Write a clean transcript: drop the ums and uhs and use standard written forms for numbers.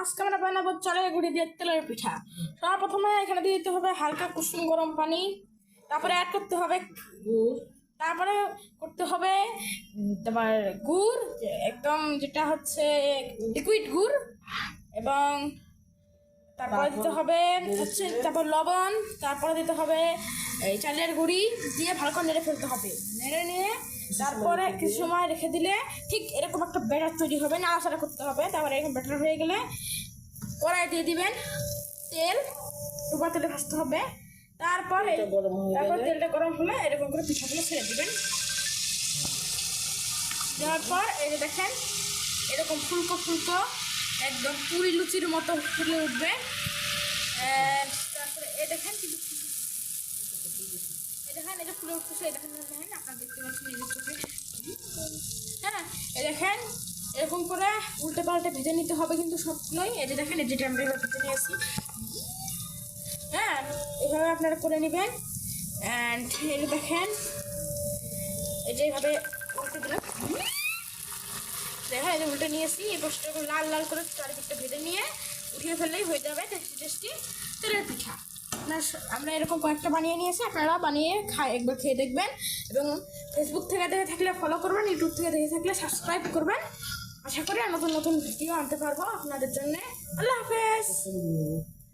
আজকে আমরা বানাবো চালের গুঁড়ি দিয়ে তেলের পিঠা। সবার প্রথমে এখানে দিয়ে দিতে হবে হালকা কুসুম গরম পানি, তারপরে অ্যাড করতে হবে গুড়, তারপরে করতে হবে তোমার গুড়, একদম যেটা হচ্ছে লিকুইড গুড়, এবং তারপরে দিতে হবে হচ্ছে তারপর লবণ, তারপরে দিতে হবে এই চালের গুঁড়ি দিয়ে ভালো করে নেড়ে ফেলতে হবে। নেড়ে নিয়ে তারপরে কিছু সময় রেখে দিলে ঠিক এরকম একটা ব্যাটার তৈরি হবে, নাড়াচাড়া করতে হবে। তারপরে এরকম ব্যাটার হয়ে গেলে কড়াই দিয়ে দিবেন তেল, ডুবা তেলে ভাজতে হবে। তারপর তেলটা গরম হলে এরকম করে পিঠাগুলো ছেড়ে দিবেন। দেওয়ার পর এই যে দেখেন এরকম ফুলকো ফুলকো একদম পুরি লুচির মতো ফুলে উঠবে। তারপরে এই দেখেন কিন্তু এই দেখেন এটা ফুলে উঠতেছে, এই দেখেন দেখেন আপনারা দেখতে পাচ্ছেন এই চোখে। হ্যাঁ এই দেখেন এরকম করে উল্টে পাল্টে ভেজে নিতে হবে কিন্তু সবগুলোই। এই যে দেখেন এই যেটা আমরা ভেজে নিয়ে আসি, হ্যাঁ এইভাবে আপনারা করে নেবেন। অ্যান্ড এই যে দেখেন এই যে এইভাবে উল্টে দিলাম, দেখেন এই যে উল্টে নিয়েছি। এই পাশটা লাল লাল করে চারিদিকটা ভেজে নিয়ে উঠিয়ে ফেললেই হয়ে যাবে টেস্টি টেস্টি তেলের পিঠা। আমরা এরকম কয়েকটা বানিয়ে নিয়েছি, আপনারা বানিয়ে একবার খেয়ে দেখবেন। এবং ফেসবুক থেকে দেখে থাকলে ফলো করবেন, ইউটিউব থেকে দেখে থাকলে সাবস্ক্রাইব করবেন। আশা করি আর নতুন নতুন ভিডিও আনতে পারবো আপনাদের জন্য। আল্লাহ হাফেজ।